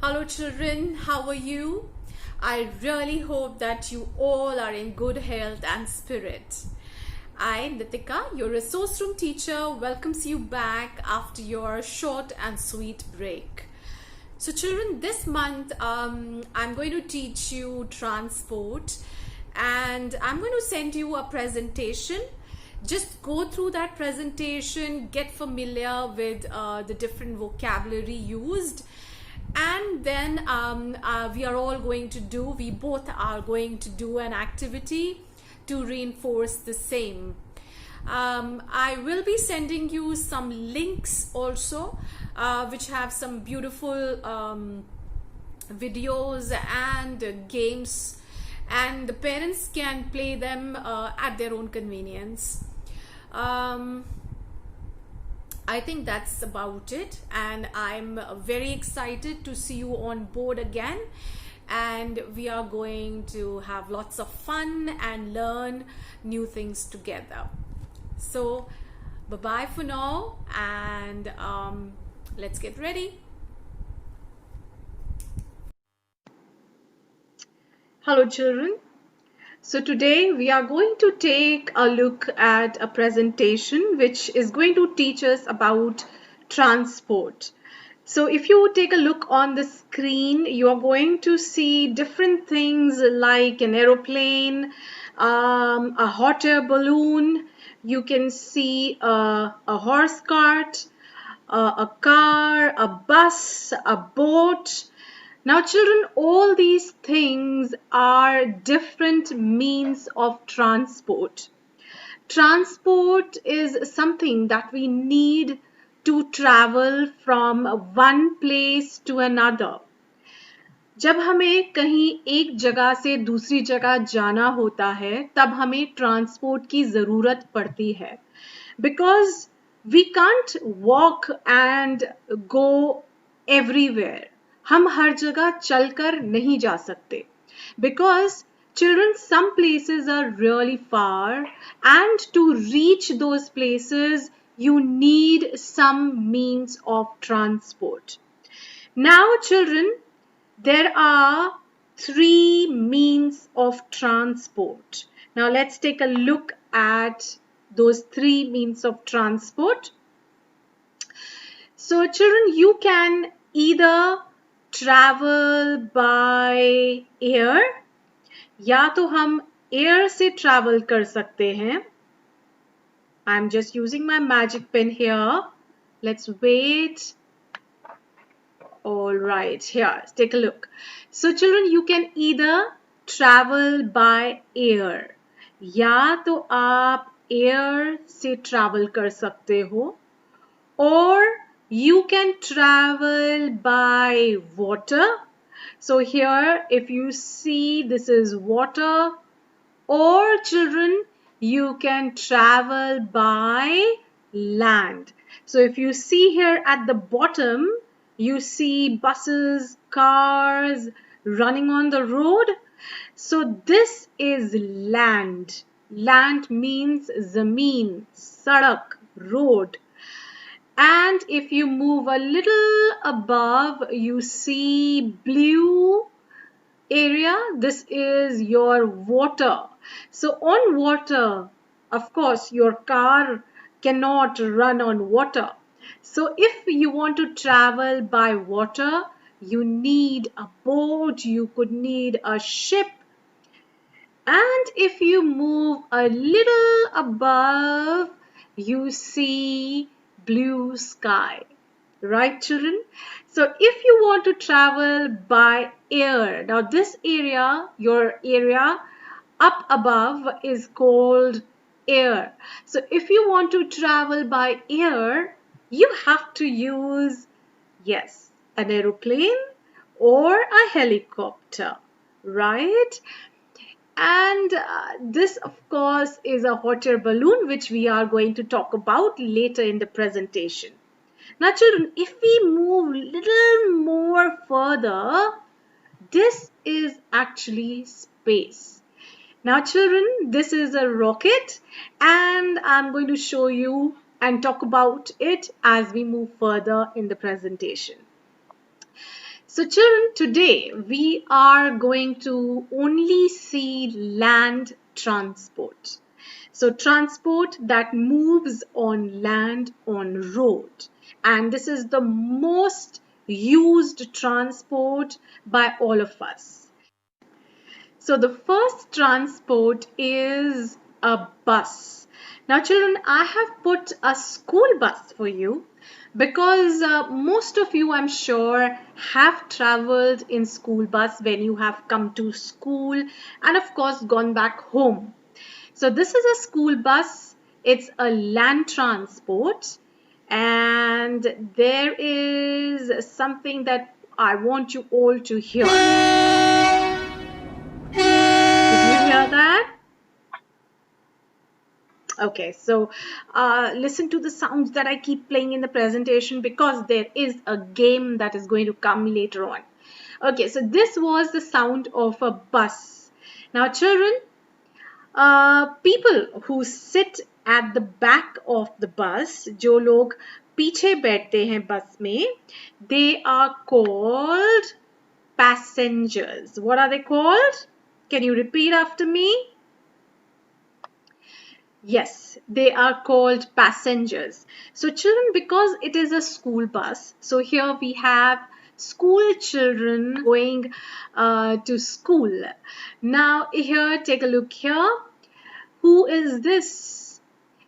Hello children, how are you? I really hope that you all are in good health and spirit. I, Nitika, your resource room teacher, welcomes you back after your short and sweet break. So children, this month I'm going to teach you transport and I'm going to send you a presentation. Just go through that presentation, get familiar with the different vocabulary used, and then we both are going to do an activity to reinforce the same. I will be sending you some links also which have some beautiful videos and games, and the parents can play them at their own convenience. I think that's about it, and I'm very excited to see you on board again, and we are going to have lots of fun and learn new things together. So bye bye for now, and let's get ready. Hello children. So today we are going to take a look at a presentation which is going to teach us about transport. So if you take a look on the screen, you are going to see different things like an aeroplane, a hot air balloon, you can see a horse cart, a car, a bus, a boat. Now children, all these things are different means of transport. Transport is something that we need to travel from one place to another. जब हमें कहीं एक जगह से दूसरी जगह जाना होता है तब हमें ट्रांसपोर्ट की ज़रूरत पड़ती है, because we can't walk and go everywhere. हम हर जगह चलकर नहीं जा सकते, because children, some places are really far, and to reach those places you need some means of transport. Now children, there are three means of transport. Now let's take a look at those three means of transport. So children, you can either travel by air, या तो हम air से travel कर सकते हैं. I'm just using my magic pen here. Let's wait. All right, here, take a look. So children, you can either travel by air, या तो आप air से travel कर सकते हो, or you can travel by water. So here, if you see, this is water, or children, you can travel by land. So if you see here at the bottom, you see buses, cars running on the road. So this is land. Land means zameen, sadak, road. And if you move a little above, you see blue area. This is your water. So on water, of course, your car cannot run on water. So if you want to travel by water, you need a boat, you could need a ship. And if you move a little above, you see blue sky. Right children? So if you want to travel by air, now this area, your area up above is called air. So if you want to travel by air, you have to use, yes, an aeroplane or a helicopter, right? And this of course is a hot air balloon, which we are going to talk about later in the presentation. Now children, if we move little more further, this is actually space. Now children, this is a rocket, and I'm going to show you and talk about it as we move further in the presentation. So children, today we are going to only see land transport. So transport that moves on land, on road. And this is the most used transport by all of us. So the first transport is a bus. Now children, I have put a school bus for you because most of you, I'm sure, have traveled in school bus when you have come to school and of course gone back home. So this is a school bus. It's a land transport, and there is something that I want you all to hear. Did you hear that? Okay, so listen to the sounds that I keep playing in the presentation because there is a game that is going to come later on. Okay, so this was the sound of a bus. Now, children, people who sit at the back of the bus, जो लोग पीछे बैठते हैं बस में, they are called passengers. What are they called? Can you repeat after me? Yes, they are called passengers. So children, because it is a school bus, so here we have school children going to school. Now here, take a look here. Who is this?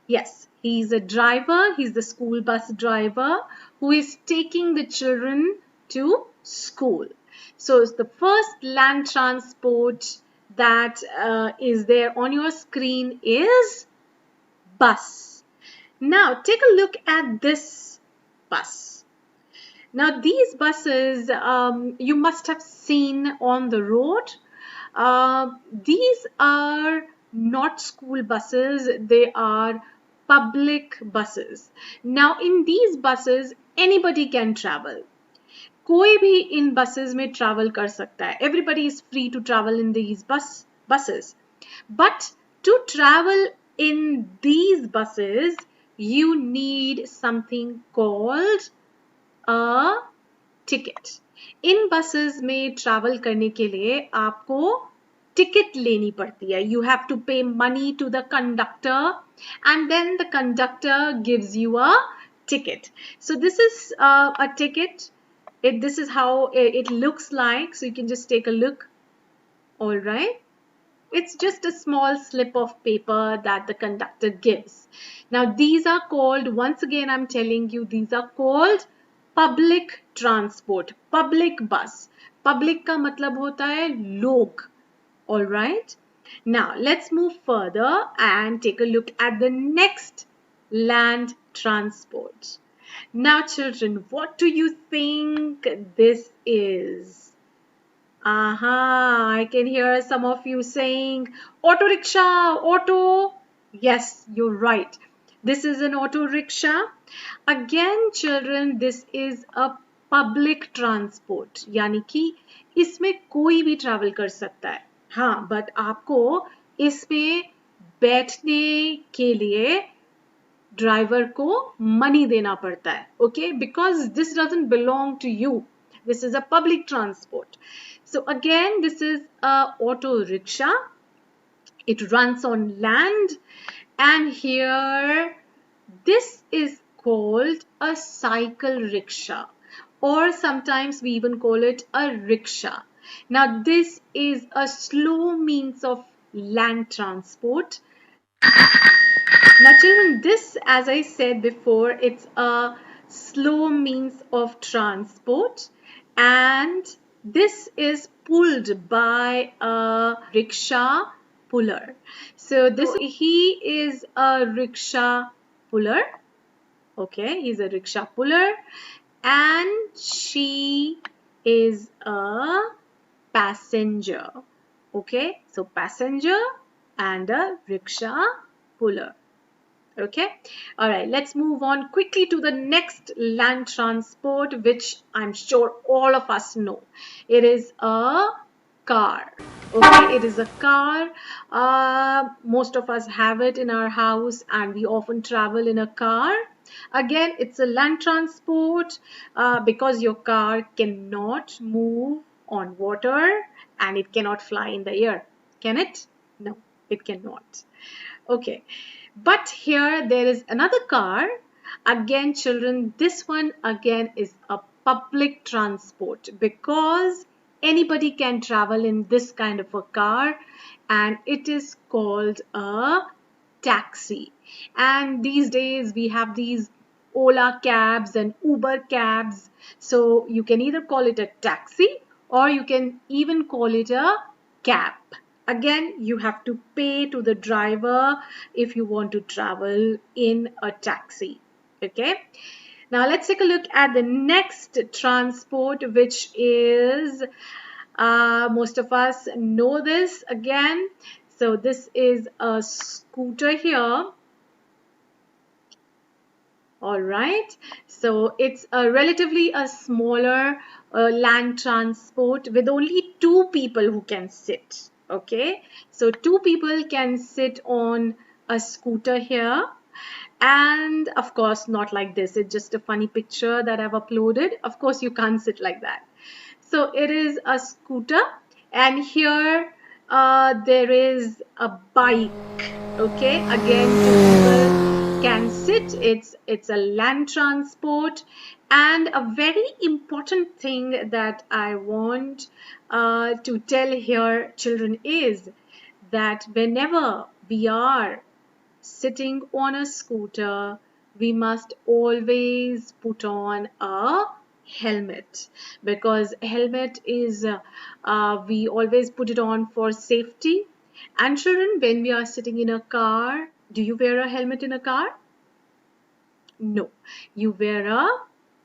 Yes, he's a driver. He's the school bus driver who is taking the children to school. So it's the first land transport that is there on your screen is bus. Now take a look at this bus. Now these buses you must have seen on the road. These are not school buses, they are public buses. Now in these buses anybody can travel. कोई भी इन buses में travel कर सकता है. Everybody is free to travel in these buses. But to travel in these buses, you need something called a ticket. In buses में travel करने के लिए आपको ticket लेनी पड़ती है. You have to pay money to the conductor and then the conductor gives you a ticket. So this is a ticket. This is how it looks like. So you can just take a look. All right. It's just a small slip of paper that the conductor gives. Now these are called, once again I'm telling you, these are called public transport, public bus. Public का मतलब होता है लोग. All right. Now let's move further and take a look at the next land transport. Now children, what do you think this is? Aha, I can hear some of you saying autorickshaw, auto. Yes, you're right. This is an auto rickshaw. Again, children, this is a public transport. यानी कि इसमें कोई भी travel कर सकता है. हाँ, but आपको इसमें बैठने के लिए ड्राइवर को मनी देना पड़ता है. Okay, because this doesn't belong to you. This is a public transport. So again, this is a auto rickshaw. It runs on land, and here this is called a cycle rickshaw, or sometimes we even call it a rickshaw. Now this is a slow means of land transport. Now children, this, as I said before, it's a slow means of transport, and this is pulled by a rickshaw puller. So he is a rickshaw puller. Okay, he's a rickshaw puller, and she is a passenger. Okay, so passenger and a rickshaw puller. Okay, all right, let's move on quickly to the next land transport, which I'm sure all of us know. It is a car. Okay, it is a car. Most of us have it in our house and we often travel in a car. Again, it's a land transport because your car cannot move on water and it cannot fly in the air. Can it? No, it cannot. Okay, but here there is another car. Again, children, this one again is a public transport because anybody can travel in this kind of a car, and it is called a taxi. And these days we have these Ola cabs and Uber cabs. So you can either call it a taxi or you can even call it a cab. Again, you have to pay to the driver if you want to travel in a taxi. Okay. Now let's take a look at the next transport, which is most of us know this again. So this is a scooter here. All right. So it's a relatively a smaller land transport with only two people who can sit. Okay. So two people can sit on a scooter here. And of course, not like this. It's just a funny picture that I've uploaded. Of course, you can't sit like that. So it is a scooter, and here there is a bike. Okay, again, two people can sit. It's a land transport, and a very important thing that I want to tell here, children, is that whenever we are sitting on a scooter, we must always put on a helmet, because helmet is we always put it on for safety. And children, when we are sitting in a car, do you wear a helmet in a car? No, you wear a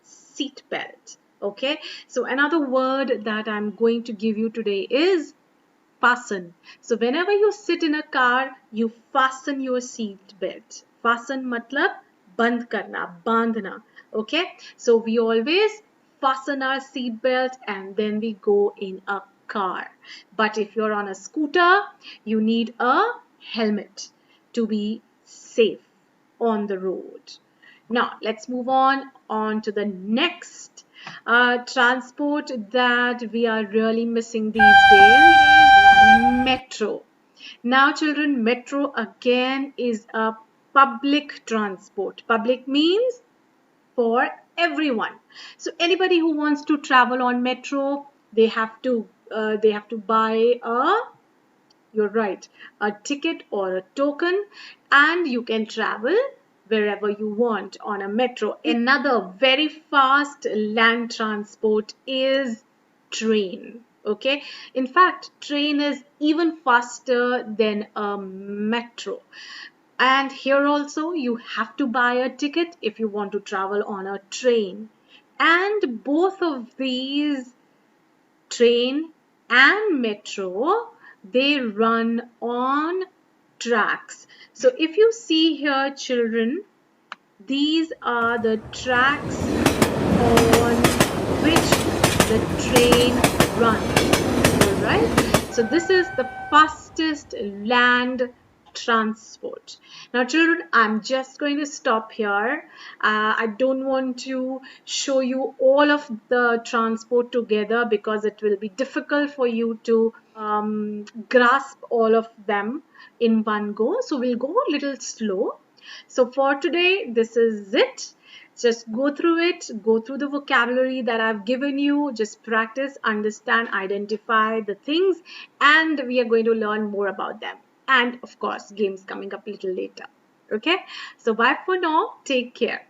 seat belt. Okay, so another word that I'm going to give you today is fasten. So whenever you sit in a car, you fasten your seat belt. Fasten matlab band karna, bandhna. Okay, so we always fasten our seat belt and then we go in a car. But if you're on a scooter, you need a helmet to be safe on the road. Now let's move on to the next transport that we are really missing these days, metro. Now children, metro again is a public transport. Public means for everyone. So anybody who wants to travel on metro, they have to buy a, you're right, a ticket or a token, and you can travel wherever you want on a metro. Another very fast land transport is train. Okay, in fact, train is even faster than a metro. And here also you have to buy a ticket if you want to travel on a train. And both of these, train and metro, they run on tracks. So if you see here, children, these are the tracks on which the train runs. All right. So this is the fastest land transport. Now children, I'm just going to stop here. I don't want to show you all of the transport together because it will be difficult for you to grasp all of them in one go. So we'll go a little slow. So for today, this is it. Just go through it, go through the vocabulary that I've given you. Just practice, understand, identify the things, and we are going to learn more about them. And of course, games coming up a little later. Okay, so bye for now. Take care.